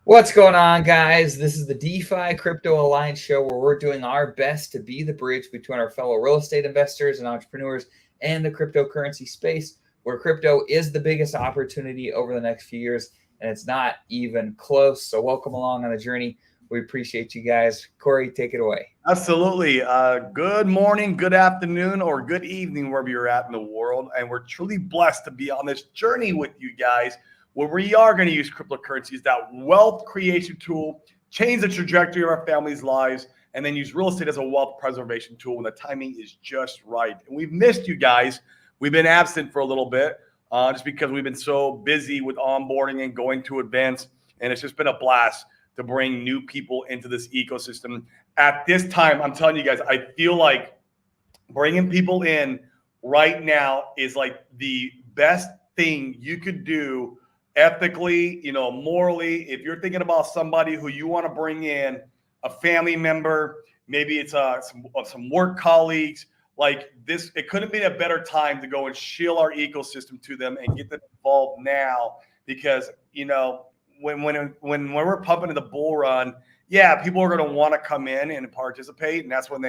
What's going on, guys? This is the DeFi Crypto Alliance show where we're doing our best to be the bridge between our fellow real estate investors and entrepreneurs and the cryptocurrency space, where crypto is the biggest opportunity over the next few years, and it's not even close. So welcome along on the journey. We appreciate you guys. Corey, take it away. Absolutely. Good morning, good afternoon, or good evening, wherever you're at in the world. And we're truly blessed to be on this journey with you guys, where we are going to use cryptocurrency as that wealth creation tool, change the trajectory of our families' lives, and then use real estate as a wealth preservation tool when the timing is just right. And we've missed you guys. We've been absent for a little bit just because we've been so busy with onboarding and going to events. And it's just been a blast to bring new people into this ecosystem. At this time, I'm telling you guys, I feel like bringing people in right now is like the best thing you could do ethically, morally. If you're thinking about somebody who you want to bring in, a family member, maybe it's some work colleagues, like this, it couldn't be a better time to go and shill our ecosystem to them and get them involved now, because, when we're pumping in the bull run, yeah, people are going to want to come in and participate. And that's when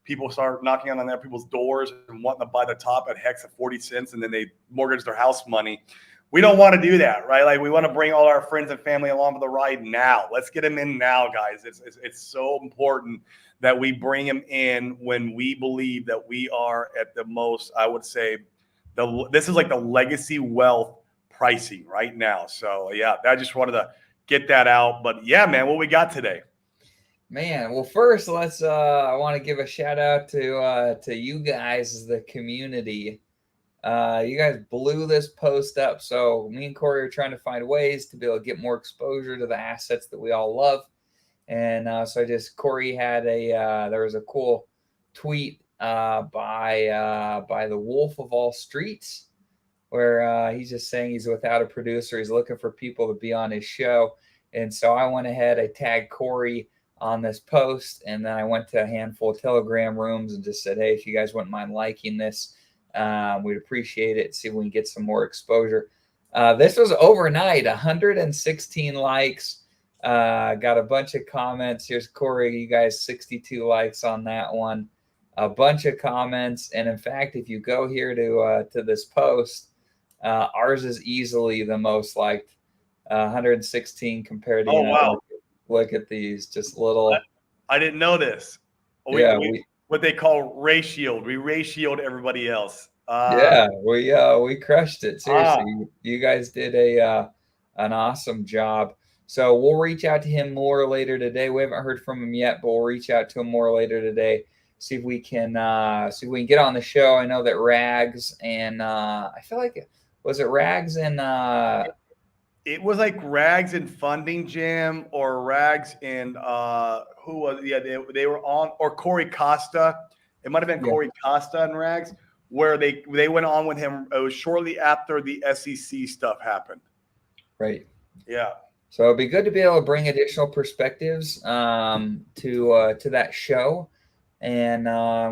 people start knocking on their people's doors and wanting to buy the top at Hex at 40 cents. And then they mortgage their house money. We don't want to do that, right? Like, we want to bring all our friends and family along for the ride now. Let's get them in now, guys. It's so important that we bring them in when we believe that we are at the most, I would say, this is like the legacy wealth pricing right now. So yeah, I just wanted to get that out. But yeah, man, what we got today? Man, well, first I want to give a shout out to you guys as the community. You guys blew this post up. So me and Corey are trying to find ways to be able to get more exposure to the assets that we all love. And Corey had there was a cool tweet by the Wolf of All Streets, where he's just saying he's without a producer. He's looking for people to be on his show. And so I went ahead, I tagged Corey on this post, and then I went to a handful of Telegram rooms and just said, hey, if you guys wouldn't mind liking this, we'd appreciate it. See if we can get some more exposure. This was overnight, 116 likes. Got a bunch of comments. Here's Corey, you guys, 62 likes on that one. A bunch of comments. And in fact, if you go here to this post, ours is easily the most liked, 116 compared to, wow. Look at these, just little. I didn't know this. What they call ratioed. We ratioed everybody else. We crushed it. Seriously, you guys did an awesome job. So we'll reach out to him more later today. We haven't heard from him yet, but we'll reach out to him more later today. See if we can get on the show. I know that Rags and I feel like was it Rags and it was like Rags and Funding Jam, or Rags and who was they were on, or Corey Costa. It might have been Corey Costa and Rags, where they went on with him. It was shortly after the SEC stuff happened. Right. Yeah. So it'd be good to be able to bring additional perspectives to that show. And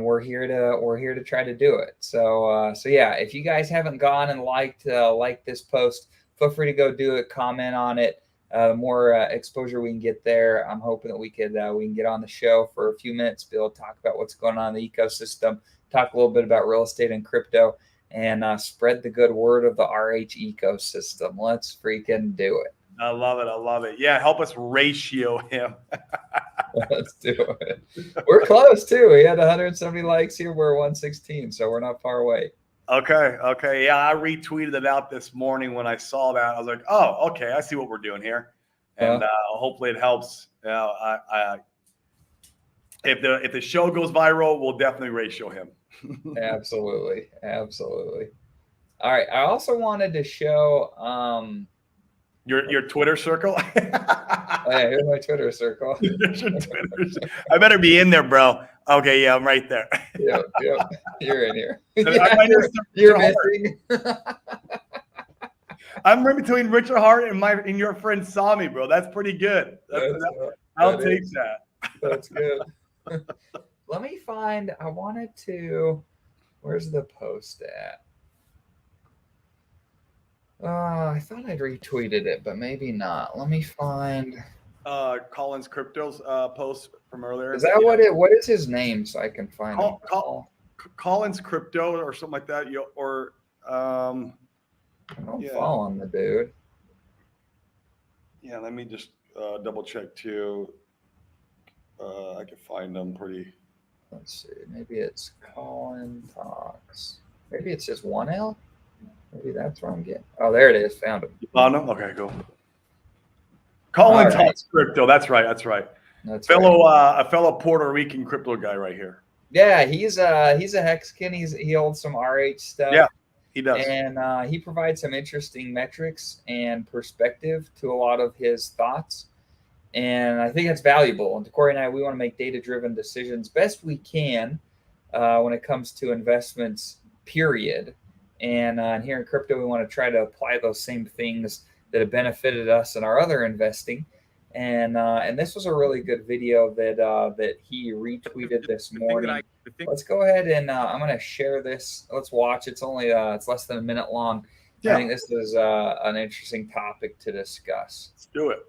we're here to try to do it. So yeah, if you guys haven't gone and liked this post, feel free to go do it, comment on it. The more exposure we can get there, I'm hoping that we can get on the show for a few minutes, be able to talk about what's going on in the ecosystem, talk a little bit about real estate and crypto, and spread the good word of the RH ecosystem. Let's freaking do it. I love it. Yeah, help us ratio him. Let's do it. We're close too. We had 170 likes here. We're 116, so we're not far away. Okay. Yeah, I retweeted it out this morning when I saw that. I was like, oh, okay, I see what we're doing here, and hopefully it helps. If the show goes viral, we'll definitely ratio him. Absolutely. All right. I also wanted to show your Twitter circle. Oh, yeah, here's my Twitter circle. I better be in there, bro. Okay, yeah, I'm right there. Yep. You're in here. You're missing. I'm right between Richard Hart and your friend Sami, bro. That's pretty good. I'll take that. That's good. Let me find. I wanted to. Where's the post at? I thought I'd retweeted it, but maybe not. Let me find. Colin's Crypto's post from earlier. Is that Yeah. what is his name so I can find him? Colin's Crypto or something like that. I don't yeah. follow him, the dude. Yeah, let me just double check too. I can find them pretty. Let's see. Maybe it's Colin Talks. Maybe it's just one L. Maybe that's what I'm getting. Oh, there it is. Found him. You found him? Okay, cool. Colin All right. Talks Crypto. That's right. That's right. That's fellow right. A fellow Puerto Rican crypto guy right here. Yeah, he's a Hexagon. He holds some RH stuff. Yeah, he does. And he provides some interesting metrics and perspective to a lot of his thoughts. And I think it's valuable. And Corey and I, we want to make data-driven decisions best we can when it comes to investments, period. And here in crypto, we want to try to apply those same things that have benefited us in our other investing. And this was a really good video that he retweeted this morning. Let's go ahead and I'm going to share this. Let's watch. It's only it's less than a minute long. Yeah. I think this is an interesting topic to discuss. Let's do it.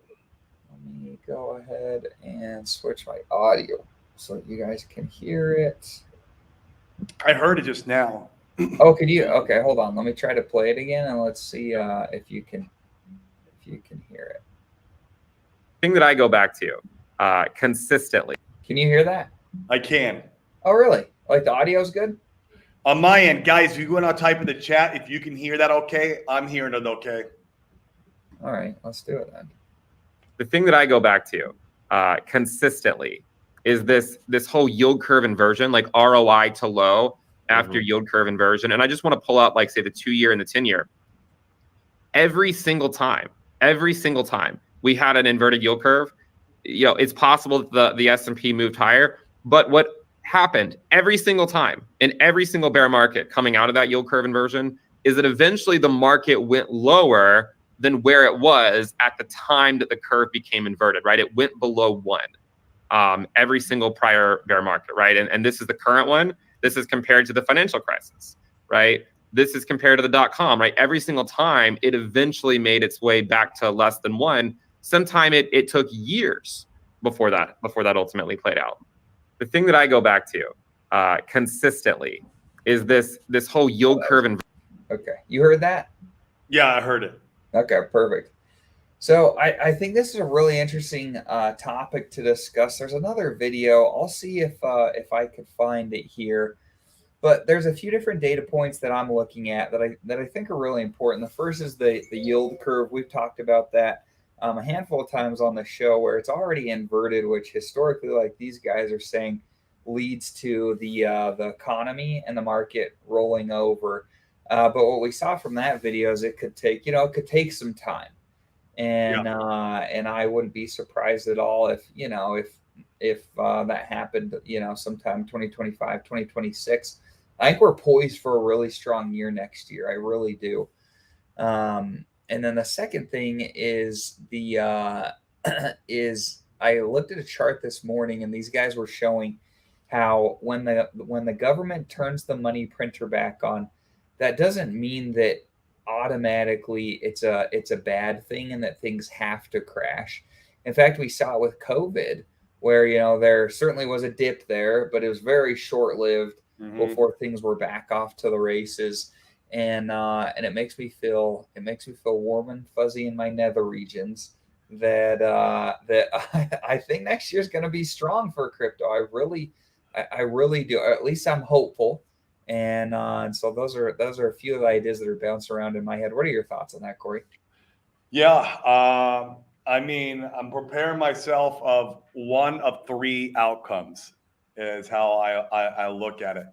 Let me go ahead and switch my audio so that you guys can hear it. I heard it just now. Oh, could you? Okay, hold on. Let me try to play it again, and let's see if you can hear it. Thing that I go back to consistently. Can you hear that? I can. Oh, really? Like the audio's good? On my end, guys, if you go and type in the chat, if you can hear that okay, I'm hearing it okay. All right, let's do it then. The thing that I go back to consistently is this whole yield curve inversion, like ROI to low after yield curve inversion. And I just want to pull out, like, say, the 2-year and the 10-year. Every single time we had an inverted yield curve, it's possible that the S&P moved higher. But what happened every single time in every single bear market coming out of that yield curve inversion is that eventually the market went lower than where it was at the time that the curve became inverted, right? It went below 1 every single prior bear market, right? And this is the current one. This is compared to the financial crisis, right? This is compared to the .com, right? Every single time it eventually made its way back to less than 1. Sometime it took years before that ultimately played out. The thing that I go back to consistently is this whole yield curve. Okay, you heard that? Yeah, I heard it. Okay, perfect. So I think this is a really interesting topic to discuss. There's another video. I'll see if I could find it here. But there's a few different data points that I'm looking at that I think are really important. The first is the yield curve. We've talked about that a handful of times on the show, where it's already inverted, which historically, like these guys are saying, leads to the economy and the market rolling over. But what we saw from that video is it could take some time, and and I wouldn't be surprised at all if that happened, sometime 2025, 2026. I think we're poised for a really strong year next year. I really do. And then the second thing is I looked at a chart this morning, and these guys were showing how when the government turns the money printer back on, that doesn't mean that automatically it's a bad thing and that things have to crash. In fact, we saw it with COVID, where there certainly was a dip there, but it was very short-lived before things were back off to the races. And it makes me feel warm and fuzzy in my nether regions that I think next year's going to be strong for crypto. I really do. Or at least I'm hopeful. And so those are a few of the ideas that are bouncing around in my head. What are your thoughts on that, Corey? Yeah, I mean, I'm preparing myself of one of 3 outcomes is how I look at it.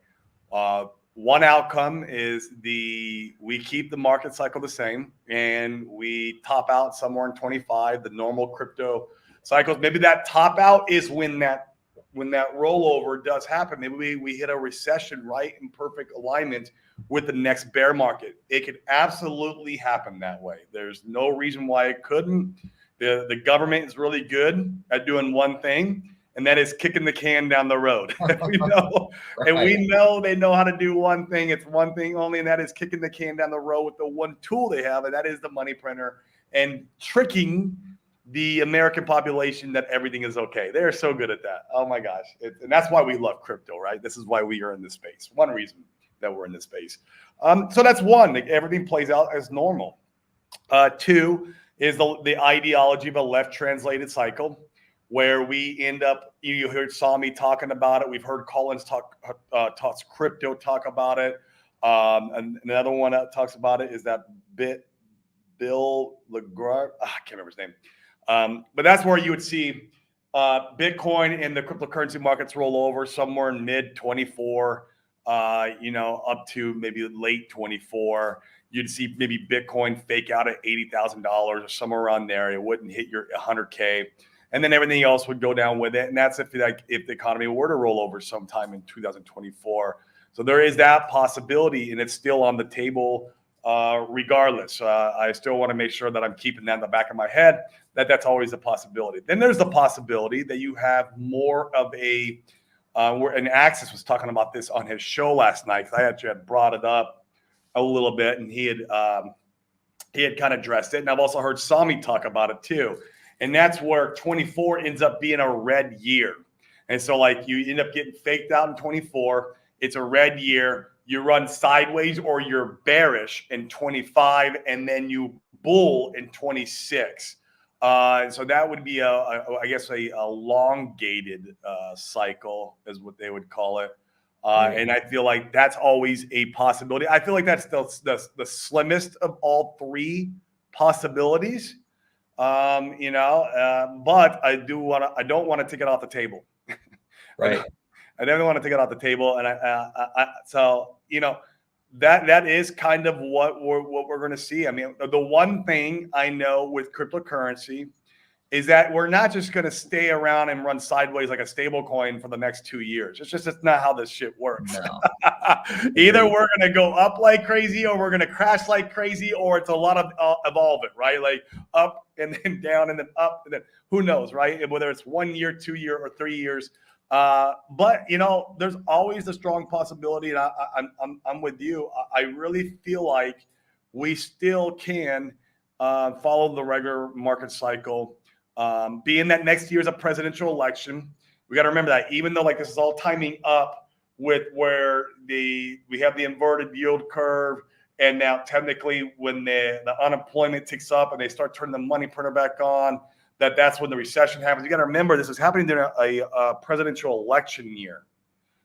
One outcome is we keep the market cycle the same and we top out somewhere in 25, the normal crypto cycles. Maybe that top out is when that rollover does happen. Maybe we hit a recession right in perfect alignment with the next bear market. It could absolutely happen that way. There's no reason why it couldn't. The government is really good at doing one thing, and that is kicking the can down the road. we know, Right. and we know they know how to do one thing. It's one thing only, and that is kicking the can down the road with the one tool they have, and that is the money printer, and tricking the American population that everything is okay. They're so good at that. Oh my gosh. And that's why we love crypto, right? This is why we are in this space. One reason that we're in this space. So that's one, like everything plays out as normal. Two is the ideology of a left translated cycle, where we end up, saw me talking about it. We've heard Collins talks crypto talk about it. And another one that talks about it is that Bill LaGrave. I can't remember his name. But that's where you would see Bitcoin and the cryptocurrency markets roll over somewhere in mid 24, up to maybe late 24. You'd see maybe Bitcoin fake out at $80,000 or somewhere around there. It wouldn't hit your 100K. And then everything else would go down with it. And that's if the economy were to roll over sometime in 2024. So there is that possibility, and it's still on the table regardless. I still want to make sure that I'm keeping that in the back of my head, that's always a possibility. Then there's the possibility that you have more of and Axis was talking about this on his show last night, because I actually had brought it up a little bit, and he had kind of addressed it. And I've also heard Sami talk about it too. And that's where 24 ends up being a red year. And so like you end up getting faked out in 24. It's a red year. You run sideways or you're bearish in 25, and then you bull in 26. So that would be I guess a elongated cycle is what they would call it. And I feel like that's always a possibility. I feel like that's the slimmest of all three possibilities. But I don't want to take it off the table. Right. I definitely want to take it off the table, and so that is kind of what we're going to see. I mean, the one thing I know with cryptocurrency is that we're not just going to stay around and run sideways like a stable coin for the next 2 years. It's not how this shit works. No. Either we're going to go up like crazy, or we're going to crash like crazy, or it's a lot of evolve it, right? Like up and then down and then up and then who knows, right? Whether it's 1 year, 2 year, or 3 years. But there's always the strong possibility, and I'm with you. I really feel like we still can follow the regular market cycle. Being that next year is a presidential election, we got to remember that even though like this is all timing up with where we have the inverted yield curve, and now technically when the unemployment ticks up and they start turning the money printer back on, that's when the recession happens. You got to remember this is happening during a presidential election year.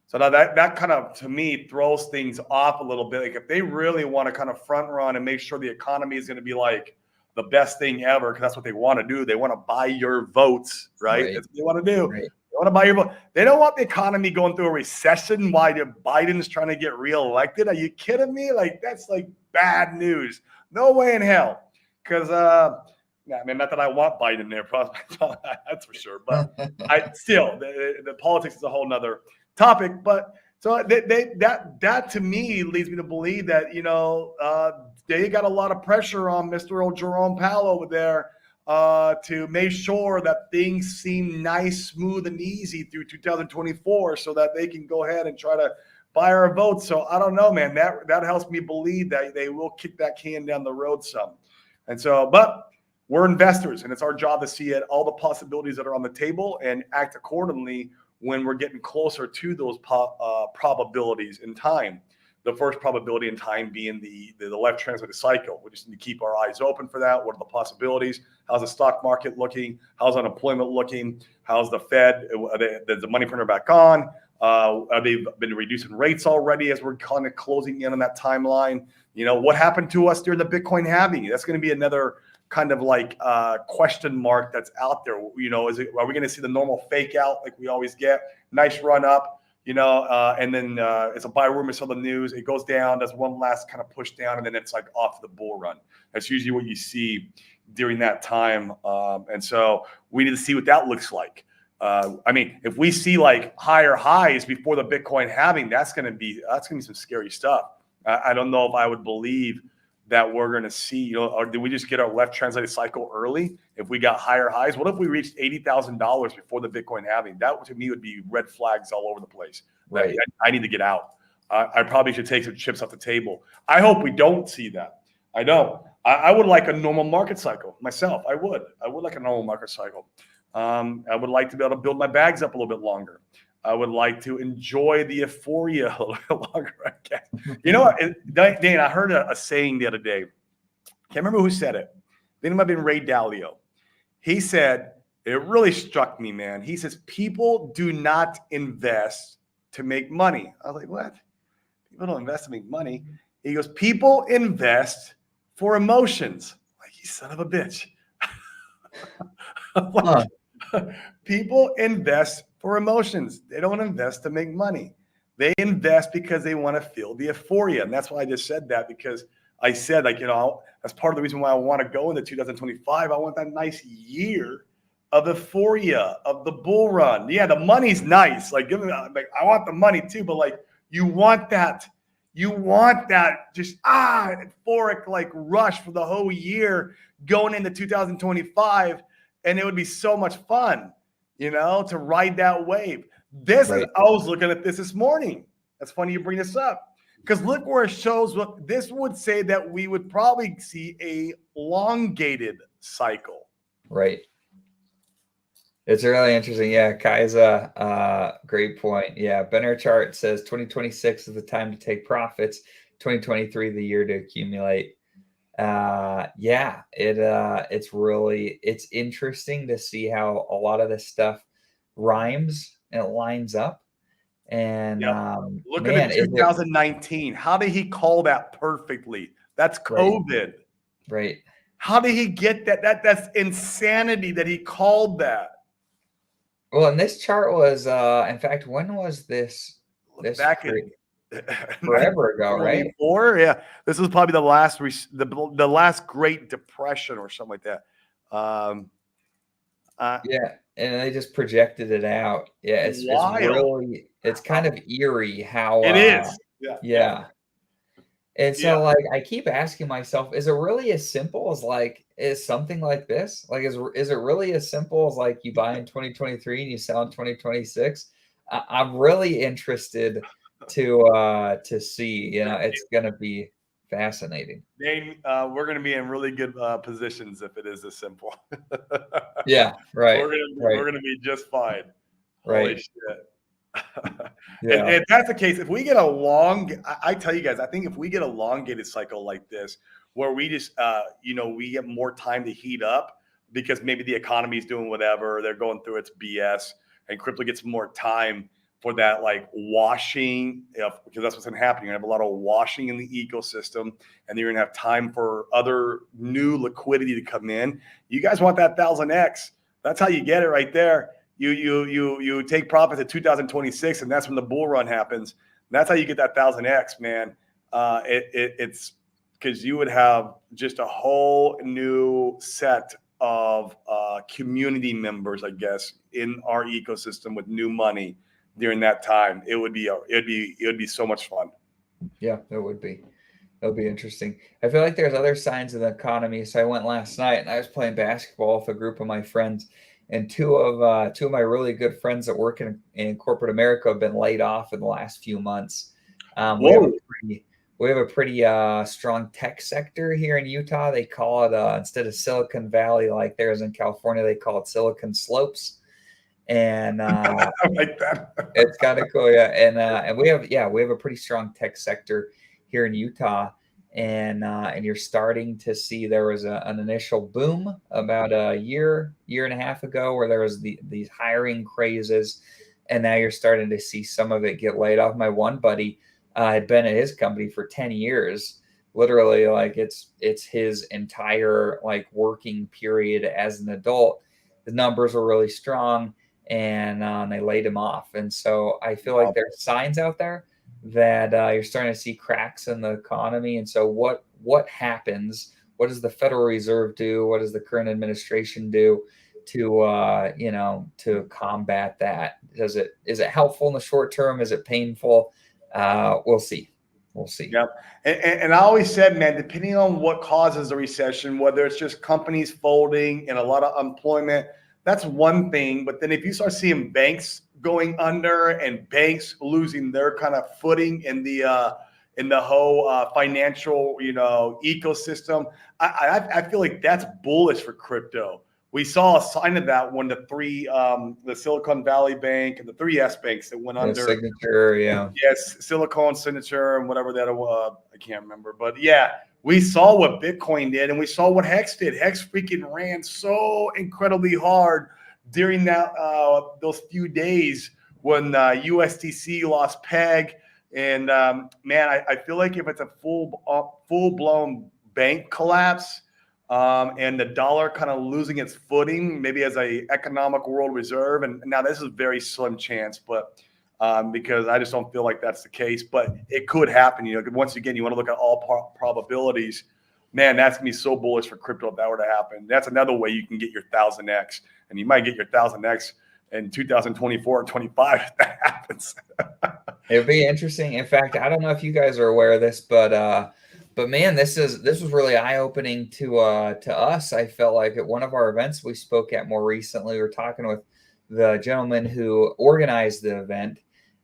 So now that kind of, to me, throws things off a little bit. Like if they really want to kind of front run and make sure the economy is going to be like the best thing ever, because that's what they want to do. They want to buy your votes, right? That's what they want to do. Right. They want to buy your vote. They don't want the economy going through a recession while Biden's trying to get reelected. Are you kidding me? Like that's like bad news. No way in hell. Because I mean, not that I want Biden there, probably that's for sure. But the politics is a whole nother topic. But so that to me leads me to believe that they got a lot of pressure on Mr. Old Jerome Powell over there to make sure that things seem nice, smooth, and easy through 2024, so that they can go ahead and try to buy our votes. So I don't know, man. That helps me believe that they will kick that can down the road some. And so, but we're investors, and it's our job to see all the possibilities that are on the table and act accordingly when we're getting closer to those probabilities in time. The first probability in time being the left translated cycle. We just need to keep our eyes open for that. What are the possibilities? How's the stock market looking? How's unemployment looking? How's the Fed? Is the money printer back on? They've been reducing rates already as we're kind of closing in on that timeline. What happened to us during the Bitcoin halving? That's going to be another kind of like question mark that's out there. Are we going to see the normal fake out like we always get? Nice run up, and then it's a buy rumor, sell the news. It goes down, does one last kind of push down, and then it's like off the bull run. That's usually what you see during that time. And so we need to see what that looks like. I mean, if we see like higher highs before the Bitcoin halving, that's going to be some scary stuff. I don't know if I would believe that we're going to see? You know, or did we just get our left translated cycle early? If we got higher highs, what if we reached $80,000 before the Bitcoin halving? That to me would be red flags all over the place. Right. I need to get out. I probably should take some chips off the table. I hope we don't see that. I don't. I would like a normal market cycle myself. I would like a normal market cycle. I would like to be able to build my bags up a little bit longer. I would like to enjoy the euphoria a little bit longer, I guess. You know what, Dane, I heard a saying the other day. Can't remember who said it. I think it might have been Ray Dalio. He said, it really struck me, man. He says, people do not invest to make money. I was like, what? People don't invest to make money. He goes, people invest for emotions. Like, you son of a bitch. Like, people invest for emotions. They don't invest to make money. They invest because they want to feel the euphoria. And that's why I just said that, because I said, like, you know, that's part of the reason why I want to go into 2025. I want that nice year of euphoria, of the bull run. Yeah, the money's nice. Like, give me, like, I want the money too, but like, you want that just euphoric like rush for the whole year going into 2025, and it would be so much fun, you know, to ride that wave. This is, I was looking at this morning. That's funny you bring this up, because look where it shows. What this would say, that we would probably see a elongated cycle. Right. It's really interesting. Yeah, Kaiza, great point. Yeah, Benner chart says 2026 is the time to take profits. 2023 the year to accumulate. Yeah, it's interesting to see how a lot of this stuff rhymes and it lines up. And look at it, 2019. How did he call that perfectly? That's COVID. Right. How did he get that? That's insanity that he called that. Well, and this chart was, in fact, when was this? Back in forever ago, right? Yeah, this was probably the last Great Depression or something like that. Yeah, and they just projected it out. Yeah, it's kind of eerie how it is. Yeah. And so, like, I keep asking myself, is it really as simple as like, is something like this? Like, is it really as simple as like you buy in 2023 and you sell in 2026? I'm really interested to see. You know, it's going to be fascinating. Dane, we're going to be in really good positions if it is this simple. Yeah, right. We're going to be just fine. Right. Holy shit. And if that's the case, if we get I tell you guys, I think if we get a elongated cycle like this, where we just, we get more time to heat up because maybe the economy is doing whatever, they're going through its BS, and crypto gets more time for that, like washing, because that's what's going to happen. You're going to have a lot of washing in the ecosystem, and you're going to have time for other new liquidity to come in. You guys want that 1000x. That's how you get it right there. You take profits at 2026, and that's when the bull run happens. That's how you get that 1000x, man. It's because you would have just a whole new set of community members, I guess, in our ecosystem with new money during that time. It would be so much fun. Yeah, it would be. It'll be interesting. I feel like there's other signs of the economy. So I went last night and I was playing basketball with a group of my friends. And two of my really good friends that work in corporate America have been laid off in the last few months. We have a pretty strong tech sector here in Utah. They call it instead of Silicon Valley like there is in California, they call it Silicon Slopes. And I like that. It's kind of cool, yeah. And we have a pretty strong tech sector here in Utah. And you're starting to see there was an initial boom about a year and a half ago where there was these hiring crazes, and now you're starting to see some of it get laid off. My one buddy had been at his company for 10 years, literally, like it's his entire like working period as an adult. The numbers were really strong, and they laid him off. And so I feel like there's signs out there that you're starting to see cracks in the economy. And so what happens? What does the Federal Reserve do? What does the current administration do to combat that? Is it helpful in the short term? Is it painful? We'll see. we'll see. Yep. And I always said, man, depending on what causes a recession, whether it's just companies folding and a lot of unemployment, that's one thing. But then if you start seeing banks going under and banks losing their kind of footing in the whole financial, ecosystem, I feel like that's bullish for crypto. We saw a sign of that when the Silicon Valley Bank and the 3S banks that went under. Signature, yeah. Yes, Silicon, Signature, and whatever that was. I can't remember. But yeah, we saw what Bitcoin did, and we saw what Hex did. Hex freaking ran so incredibly hard during those few days when USDC lost peg. And man, I feel like if it's a full-blown bank collapse, and the dollar kind of losing its footing, maybe as a economic world reserve. And now this is a very slim chance, but because I just don't feel like that's the case, but it could happen. Once again, you want to look at all probabilities. Man, that's gonna be so bullish for crypto if that were to happen. That's another way you can get your 1000x, and you might get your 1000x in 2024 or 25 if that happens. It'd be interesting. In fact, I don't know if you guys are aware of this, but man, this was really eye-opening to us. I felt like at one of our events we spoke at more recently, we were talking with the gentleman who organized the event,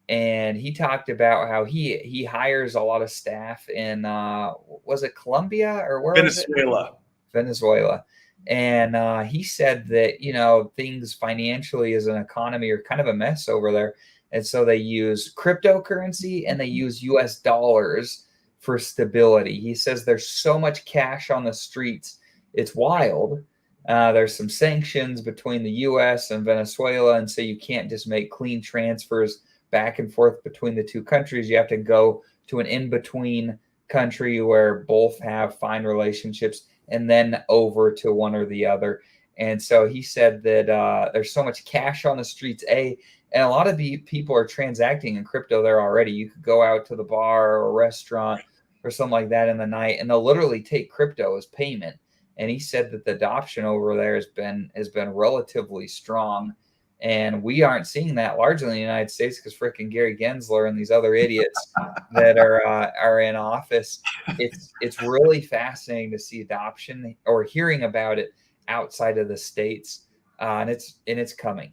and he talked about how he hires a lot of staff in was it Colombia or where Venezuela. Venezuela. And he said that things financially as an economy are kind of a mess over there, and so they use cryptocurrency and they use US dollars for stability. He says there's so much cash on the streets, it's wild. There's some sanctions between the US and Venezuela, and so you can't just make clean transfers back and forth between the two countries. You have to go to an in-between country where both have fine relationships and then over to one or the other. And so he said that there's so much cash on the streets, and a lot of the people are transacting in crypto there already. You could go out to the bar or a restaurant or something like that in the night, and they'll literally take crypto as payment. And he said that the adoption over there has been relatively strong, and we aren't seeing that largely in the United States because freaking Gary Gensler and these other idiots that are in office. It's really fascinating to see adoption or hearing about it outside of the states, and it's coming.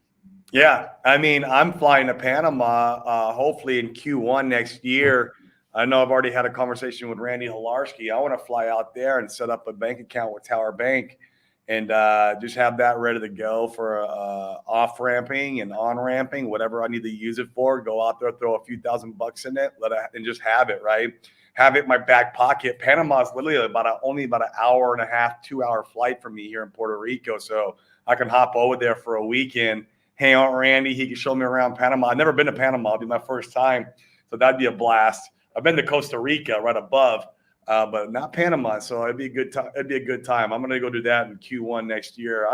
Yeah, I mean, I'm flying to Panama hopefully in Q1 next year. I know I've already had a conversation with Randy Hilarski. I want to fly out there and set up a bank account with Tower Bank and just have that ready to go for off-ramping and on-ramping, whatever I need to use it for. Go out there, throw a few $1,000 in it, and just have it, right? Have it in my back pocket. Panama is literally only about an hour and a half, 2-hour flight from me here in Puerto Rico. So I can hop over there for a weekend, hang out with Randy. He can show me around Panama. I've never been to Panama. It'll be my first time. So that'd be a blast. I've been to Costa Rica right above, but not Panama. So it'd be a good time. It'd be a good time. I'm going to go do that in Q1 next year.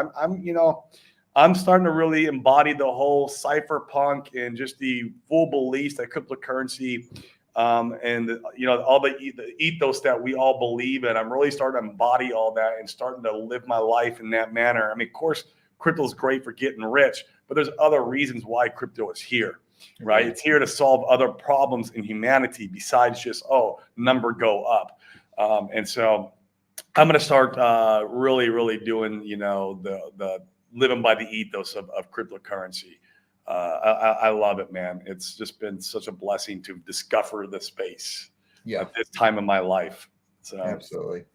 I'm starting to really embody the whole cypherpunk and just the full beliefs that cryptocurrency and all the ethos that we all believe in. I'm really starting to embody all that and starting to live my life in that manner. I mean, of course, crypto is great for getting rich, but there's other reasons why crypto is here. Right. It's here to solve other problems in humanity besides just, number go up. And so I'm going to start really, really doing, the living by the ethos of cryptocurrency. I love it, man. It's just been such a blessing to discover the space at this time in my life. So absolutely.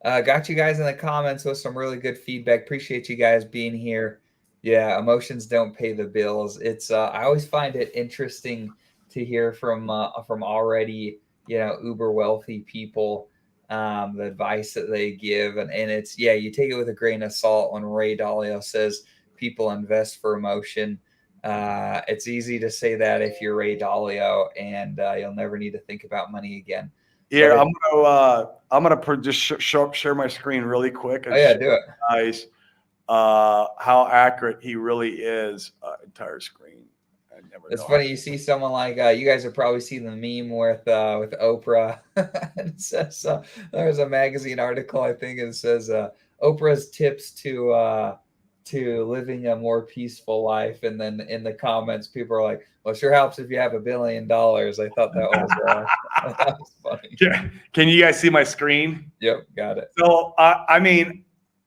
Got you guys in the comments with some really good feedback. Appreciate you guys being here. Yeah, emotions don't pay the bills. It's I always find it interesting to hear from already uber wealthy people, the advice that they give, and it's you take it with a grain of salt when Ray Dalio says people invest for emotion. It's easy to say that if you're Ray Dalio, and you'll never need to think about money again. Yeah, I'm gonna just share my screen really quick. Oh yeah, do it, guys. How accurate he really is. Entire screen. It's funny. You see someone like you guys have probably seen the meme with Oprah. It says there's a magazine article, I think, it says Oprah's tips to living a more peaceful life, and then in the comments, people are like, "Well, it sure helps if you have $1 billion." I thought that was That was funny. Can you guys see my screen? Yep, got it. So, I mean,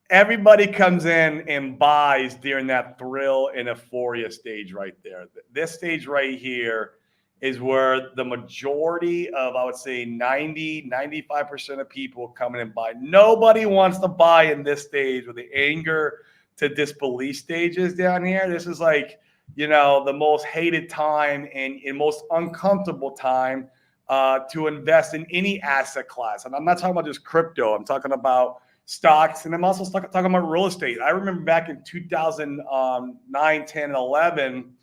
everybody comes in and buys during that thrill and euphoria stage right there. This stage right here is where the majority of, I would say 95% of people come in and buy. Nobody wants to buy in this stage with the anger to disbelief stages down here. This is like, you know, the most hated time and most uncomfortable time to invest in any asset class. And I'm not talking about just crypto. I'm talking about stocks, and I'm also talking about real estate. I remember back in 2009, 10, and 11,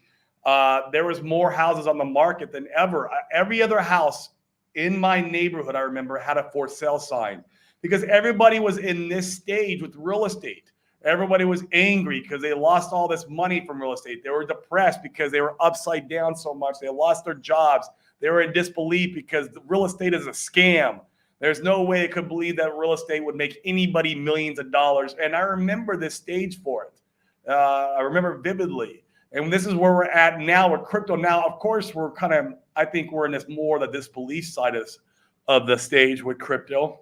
there was more houses on the market than ever. Every other house in my neighborhood, I remember, had a for sale sign because everybody was in this stage with real estate. Everybody was angry because they lost all this money from real estate. They were depressed because they were upside down so much. They lost their jobs. They were in disbelief because the real estate is a scam. There's no way it could believe that real estate would make anybody millions of dollars. And I remember this stage for it. I remember vividly. And this is where we're at now with crypto. Now, of course, we're kind of, I think we're in this more the disbelief side of the stage with crypto.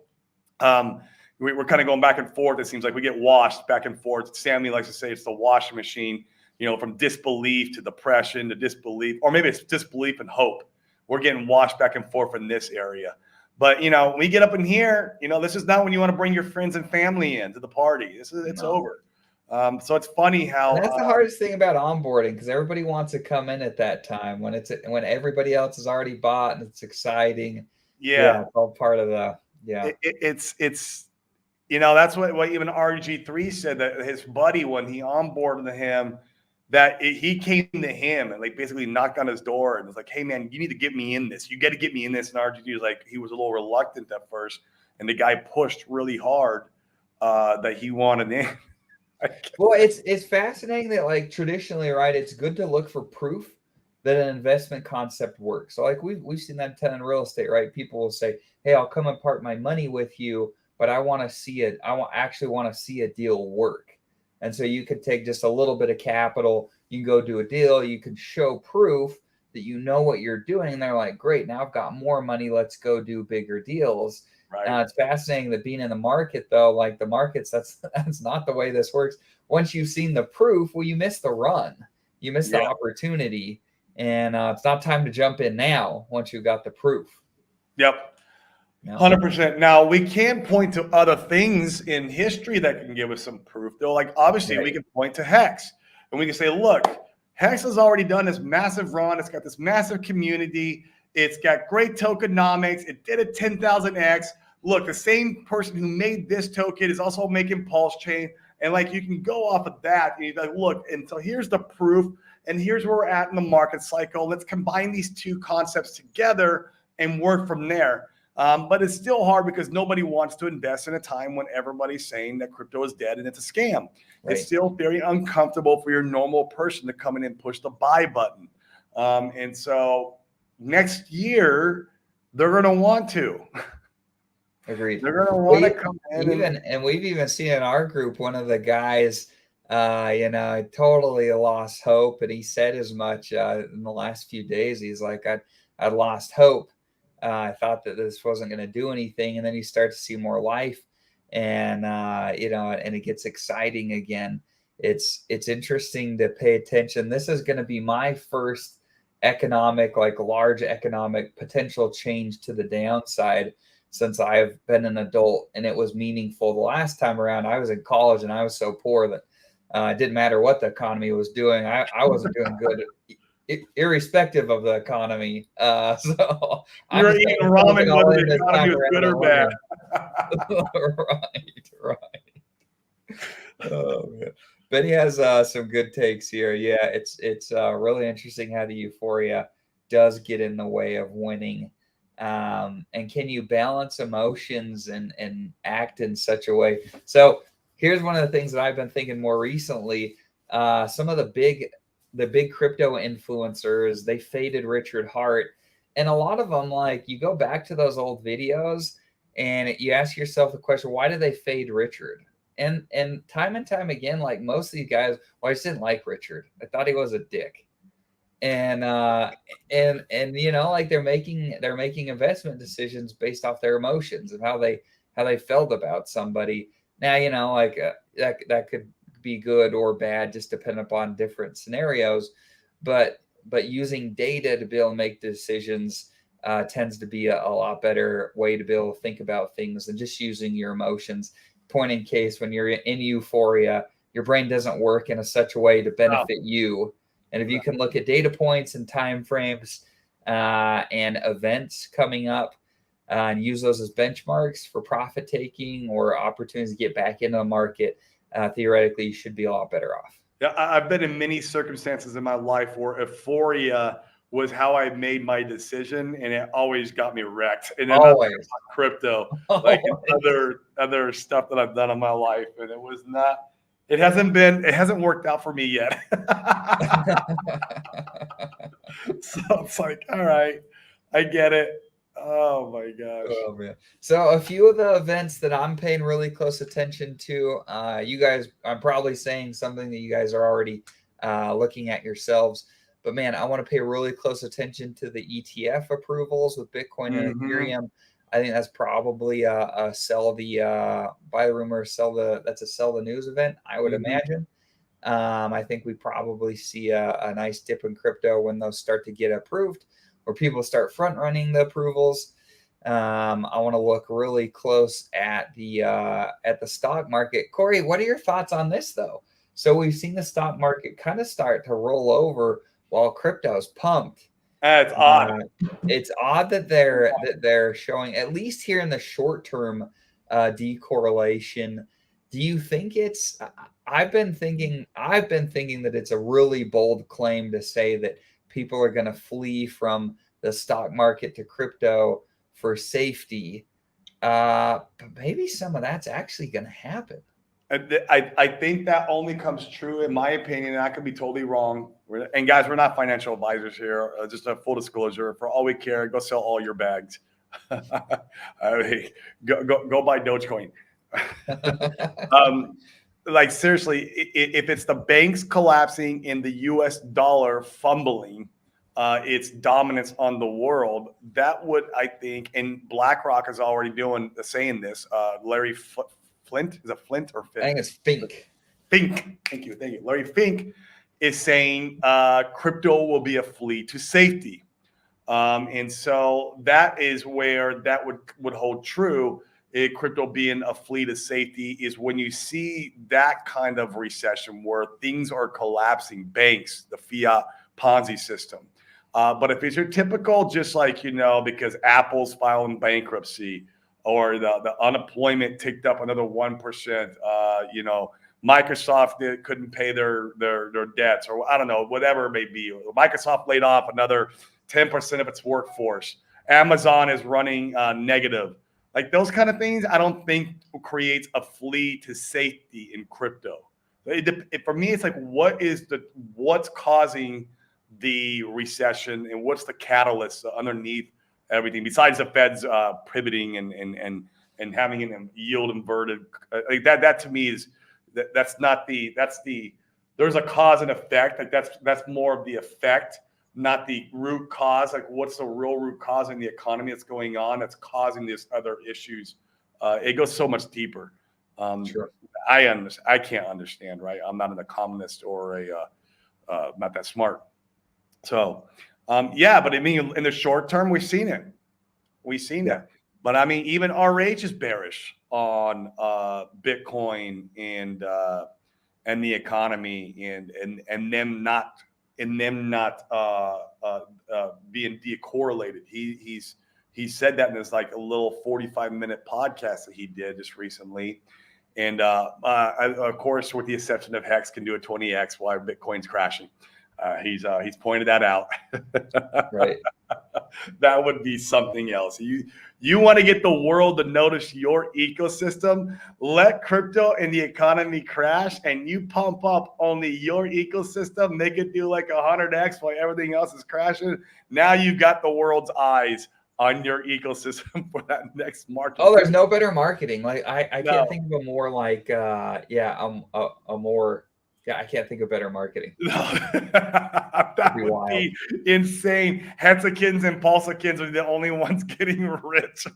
We're kind of going back and forth. It seems like we get washed back and forth. Sammy likes to say it's the washing machine, you know, from disbelief to depression to disbelief, or maybe it's disbelief and hope. We're getting washed back and forth in this area. But, you know, when we get up in here, you know, this is not when you want to bring your friends and family in to the party. It's over. So it's funny how that's the hardest thing about onboarding, because everybody wants to come in at that time when everybody else is already bought and it's exciting. Yeah, it's all part of the It's you know, that's what even RG3 said, that his buddy, when he onboarded him, that he came to him and like basically knocked on his door and was like, "Hey man, you need to get me in this. You got to get me in this." And RG3 was like, he was a little reluctant at first, and the guy pushed really hard that he wanted in. Well, it's fascinating that, like, traditionally, right, it's good to look for proof that an investment concept works. So like we've seen that in real estate, right? People will say, "Hey, I'll come and part my money with you, but I want to see it. Actually want to see a deal work." And so you could take just a little bit of capital, you can go do a deal, you can show proof that you know what you're doing. And they're like, "Great, now I've got more money. Let's go do bigger deals." Right. It's fascinating that being in the market, though, like the markets, that's not the way this works. Once you've seen the proof, well, you miss the run, you miss the opportunity, and it's not time to jump in now once you've got the proof. Yep. 100%. Now, we can point to other things in history that can give us some proof, though. Like, obviously, we can point to Hex, and we can say, look, Hex has already done this massive run. It's got this massive community. It's got great tokenomics. It did a 10,000x. Look, the same person who made this token is also making Pulse Chain. And, like, you can go off of that. And you're like, look, and so here's the proof, and here's where we're at in the market cycle. Let's combine these two concepts together and work from there. But it's still hard because nobody wants to invest in a time when everybody's saying that crypto is dead and it's a scam. Right. It's still very uncomfortable for your normal person to come in and push the buy button. And so next year, they're going to want to. Agreed. They're going to want to come in. And we've even seen in our group, one of the guys, totally lost hope. And he said as much in the last few days. He's like, I lost hope. I thought that this wasn't going to do anything. And then you start to see more life and, and it gets exciting again. It's interesting to pay attention. This is going to be my first large economic potential change to the downside since I've been an adult, and it was meaningful. The last time around, I was in college and I was so poor that it didn't matter what the economy was doing. I wasn't doing good irrespective of the economy. So you're eating ramen whether the economy was good or bad. Right. Oh man. Benny has some good takes here. Yeah, it's really interesting how the euphoria does get in the way of winning. And can you balance emotions and act in such a way? So here's one of the things that I've been thinking more recently. Some of the big crypto influencers, they faded Richard Heart. And a lot of them, like, you go back to those old videos and you ask yourself the question, why did they fade Richard? And time again, like most of these guys, well, I just didn't like Richard. I thought he was a dick. and you know, like they're making investment decisions based off their emotions and how they felt about somebody. Now, you know, like that could be good or bad, just depending upon different scenarios. But using data to be able to make decisions tends to be a lot better way to be able to think about things than just using your emotions. Point in case, when you're in euphoria, your brain doesn't work in such a way to benefit you. And if you can look at data points and time frames and events coming up and use those as benchmarks for profit taking or opportunities to get back into the market, theoretically, you should be a lot better off. Yeah, I've been in many circumstances in my life where euphoria was how I made my decision, and it always got me wrecked. And then Always. Crypto, like other stuff that I've done in my life, and it was not. It hasn't worked out for me yet. So it's like, all right, I get it. Oh my gosh. Oh, man. So a few of the events that I'm paying really close attention to, you guys, I'm probably saying something that you guys are already looking at yourselves, but man, I want to pay really close attention to the ETF approvals with Bitcoin and Ethereum. I think that's probably a sell the buy the rumor, that's a sell the news event, I would imagine. I think we probably see a nice dip in crypto when those start to get approved, or people start front running the approvals. I want to look really close at the stock market. Corey, what are your thoughts on this though? So we've seen the stock market kind of start to roll over while crypto's pumped. It's odd. It's odd that they're showing, at least here in the short term, decorrelation. Do you think it's? I've been thinking that it's a really bold claim to say that people are going to flee from the stock market to crypto for safety. But maybe some of that's actually going to happen. I think that only comes true, in my opinion, and I could be totally wrong. And guys, we're not financial advisors here. Just a full disclosure. For all we care, go sell all your bags. I mean, go buy Dogecoin. Like seriously, if it's the banks collapsing and the U.S. dollar fumbling its dominance on the world, that would, I think, and BlackRock is already saying this. Larry Flint, is it Flint or Fink? I think it's Fink. Fink. Thank you. Larry Fink is saying crypto will be a flee to safety, and so that is where that would hold true. Crypto being a flee to safety is when you see that kind of recession where things are collapsing, banks, the fiat Ponzi system. But if it's your typical, just like, because Apple's filing bankruptcy, or the unemployment ticked up another 1%, Microsoft couldn't pay their debts, or I don't know, whatever it may be. Microsoft laid off another 10% of its workforce. Amazon is running negative. Like those kind of things, I don't think creates a flee to safety in crypto. For me, it's like, what's causing the recession, and what's the catalyst underneath everything besides the Fed's pivoting and having an yield inverted? Like that to me is there's a cause and effect. Like that's more of the effect, not the root cause. Like what's the real root cause in the economy that's going on that's causing these other issues? It goes so much deeper. Sure. I can't understand, right? I'm not an economist or not that smart. So, but I mean, in the short term, we've seen it. But I mean, even RH is bearish on Bitcoin and the economy and them not being decorrelated. He said that in this like a little 45-minute podcast that he did just recently. And of course, with the exception of Hex can do a 20x while Bitcoin's crashing. He's pointed that out. Right. That would be something else. You want to get the world to notice your ecosystem? Let crypto and the economy crash, and you pump up only your ecosystem. Make it do like 100x while everything else is crashing. Now you've got the world's eyes on your ecosystem for that next market. Oh, there's no better marketing. Like I can't think of a more like a more Yeah, I can't think of better marketing. That be would wild. be insane. Hexakins and Pulsakins are the only ones getting rich.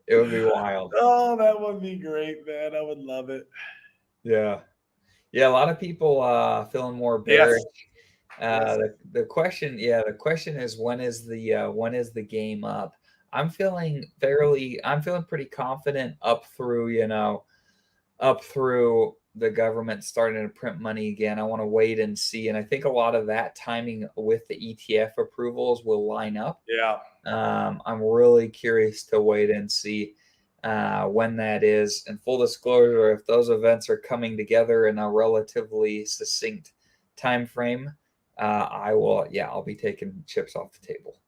It would be wild. Oh, that would be great, man. I would love it. Yeah. Yeah, a lot of people feeling more Yes. bearish. Yes. The question is when is the game up? I'm feeling pretty confident up through the government starting to print money again. I want to wait and see. And I think a lot of that timing with the ETF approvals will line up. Yeah. I'm really curious to wait and see when that is. And full disclosure, if those events are coming together in a relatively succinct time frame, I'll be taking chips off the table.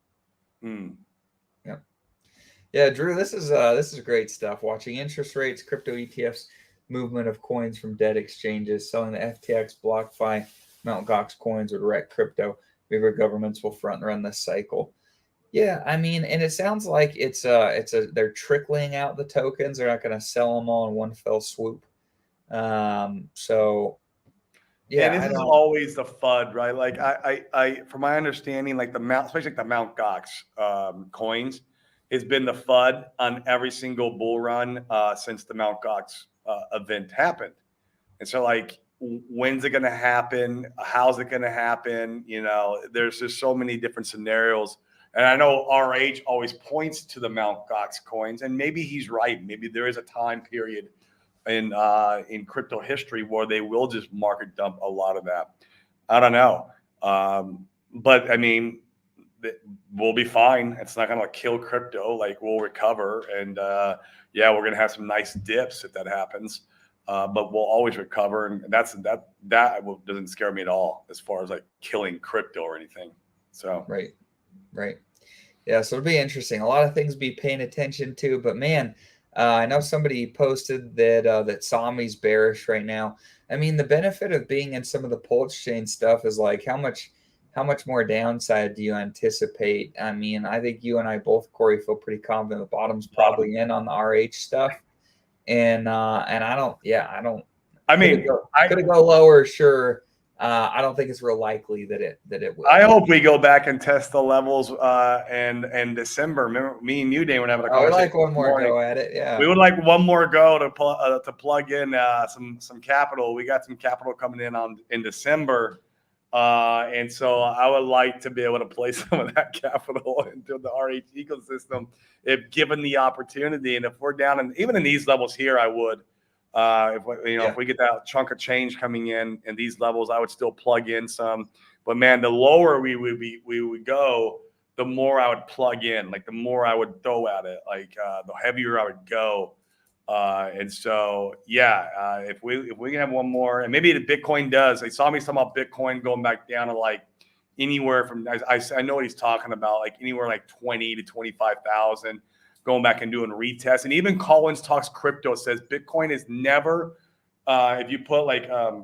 Yeah, Drew, this is great stuff. Watching interest rates, crypto ETFs, movement of coins from dead exchanges, selling the FTX, BlockFi, Mt. Gox coins would wreck crypto. Bigger governments will front run this cycle. Yeah, I mean, and it sounds like they're trickling out the tokens. They're not going to sell them all in one fell swoop. So yeah, and this is always the FUD, right? Like I from my understanding, like especially like the Mt. Gox coins, has been the FUD on every single bull run since the Mt. Gox event happened. And so, like, when's it going to happen? How's it going to happen? You know, there's just so many different scenarios. And I know RH always points to the Mt. Gox coins, and maybe he's right. Maybe there is a time period in crypto history where they will just market dump a lot of that. I don't know. But I mean, we'll be fine. It's not going to kill crypto. Like, we'll recover. And we're going to have some nice dips if that happens. But we'll always recover. And that doesn't scare me at all as far as like killing crypto or anything. So, Right. Yeah. So it'll be interesting. A lot of things to be paying attention to, but man, I know somebody posted that Sami's bearish right now. I mean, the benefit of being in some of the Pulse chain stuff is like how much more downside do you anticipate? I mean, I think you and I both, Corey, feel pretty confident the bottom's probably in on the RH stuff. And I don't. I mean, could it go lower? Sure. I don't think it's real likely that it will. I hope we go back and test the levels in December. Remember, me and you, Dane, were having a conversation. I would like one more go at it. Yeah, we would like one more go to plug in some capital. We got some capital coming in December, and so I would like to be able to place some of that capital into the RH ecosystem if given the opportunity. And if we're down even in these levels here, I would. If we get that chunk of change coming in these levels, I would still plug in some. But man, the lower we would go, the more I would plug in. Like the more I would throw at it, like the heavier I would go. And so if we can have one more, and maybe the Bitcoin does. They saw me talking about Bitcoin going back down to like anywhere from I know what he's talking about, like anywhere like 20 to 25,000. Going back and doing retests. And even Collins Talks Crypto says Bitcoin is never, if you put like a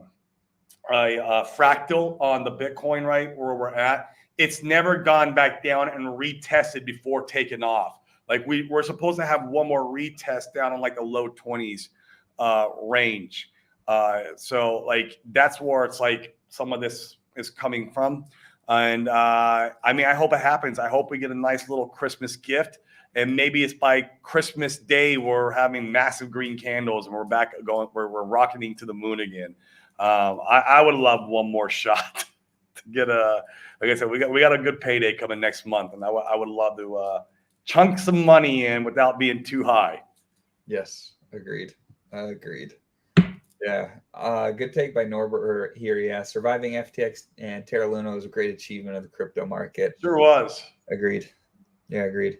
fractal on the Bitcoin, right, where we're at, it's never gone back down and retested before taking off. Like we're supposed to have one more retest down on like the low 20s range. So like that's where it's like some of this is coming from. And I mean, I hope it happens. I hope we get a nice little Christmas gift. And maybe it's by Christmas Day we're having massive green candles and we're back we're rocketing to the moon again. I would love one more shot to get like I said, we got a good payday coming next month, and I would love to chunk some money in without being too high. Yes, agreed. Yeah, good take by Norbert here. Yeah, surviving FTX and Terra Luna was a great achievement of the crypto market. Sure was. Agreed. Yeah, agreed.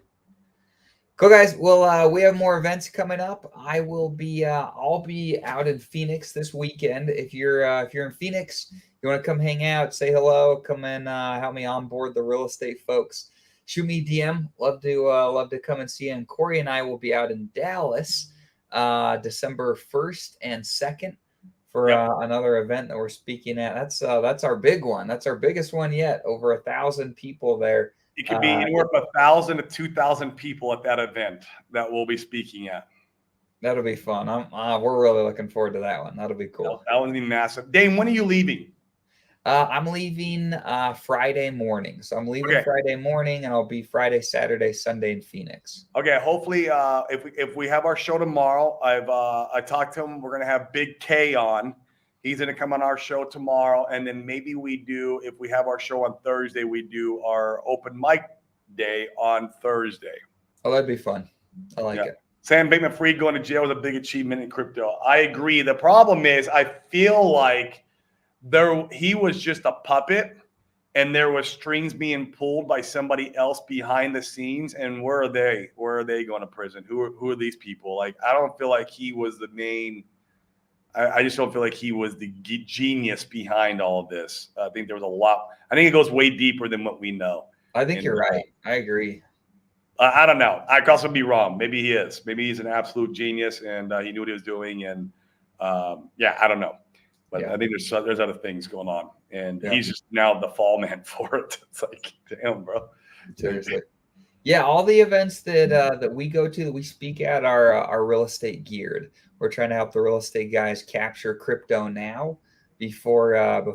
Cool, guys. Well, we have more events coming up. I'll be out in Phoenix this weekend. If you're in Phoenix, you want to come hang out, say hello, come and help me onboard the real estate folks. Shoot me a DM. Love to come and see you. And Corey and I will be out in Dallas, December 1st and 2nd for another event that we're speaking at. That's our big one. That's our biggest one yet. Over 1,000 people there. It could be anywhere from 1,000 to 2,000 people at that event that we'll be speaking at. That'll be fun. We're really looking forward to that one. That'll be cool. That one's gonna be massive. Dane, when are you leaving? I'm leaving Friday morning. So I'm leaving Okay. Friday morning, and I'll be Friday, Saturday, Sunday in Phoenix. Okay, hopefully, if we have our show tomorrow, I talked to him. We're gonna have Big K on. He's gonna come on our show tomorrow, and then maybe we do. If we have our show on Thursday, we do our open mic day on Thursday. Oh, that'd be fun. I like it. Sam Bankman-Fried going to jail was a big achievement in crypto. I agree. The problem is, I feel like he was just a puppet, and there was strings being pulled by somebody else behind the scenes. And where are they? Where are they going to prison? Who are these people? Like, I don't feel like he was the main. I just don't feel like he was the genius behind all of this. I think there was a lot. I think it goes way deeper than what we know. I think you're right. I agree. I don't know. I could also be wrong. Maybe he is. Maybe he's an absolute genius, and he knew what he was doing. And I don't know. But I think there's other things going on, and he's just now the fall man for it. It's like, damn, bro. Seriously. Yeah, all the events that we go to, that we speak at, are real estate geared. We're trying to help the real estate guys capture crypto now before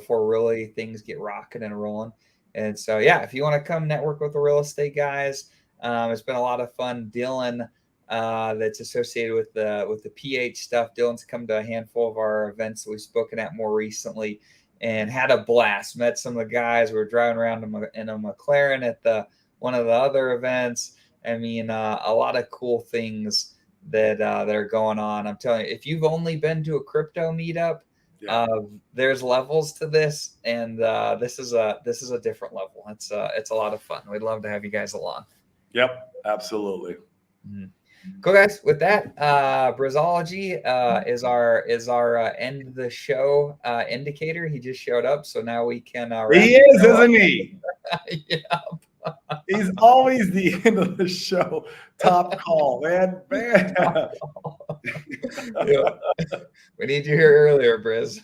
really things get rocking and rolling. And so, if you want to come network with the real estate guys, it's been a lot of fun. Dylan, that's associated with the PH stuff. Dylan's come to a handful of our events that we've spoken at more recently, and had a blast. Met some of the guys. We were driving around in a McLaren at one of the other events. I mean, a lot of cool things that are going on. I'm telling you, if you've only been to a crypto meetup, there's levels to this, and this is a different level. It's a lot of fun. We'd love to have you guys along. Yep, absolutely. Mm-hmm. Cool, guys. With that, Brizology is our end the show indicator. He just showed up, so now we can. He is, isn't he? Yeah. He's always the end of the show. Top call, man. Yeah. We need you here earlier, Briz.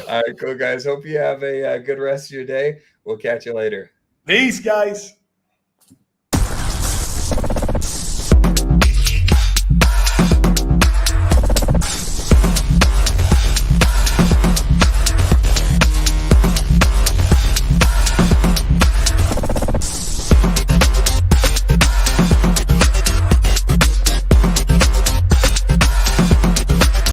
All right, cool, guys. Hope you have a good rest of your day. We'll catch you later. Peace, guys.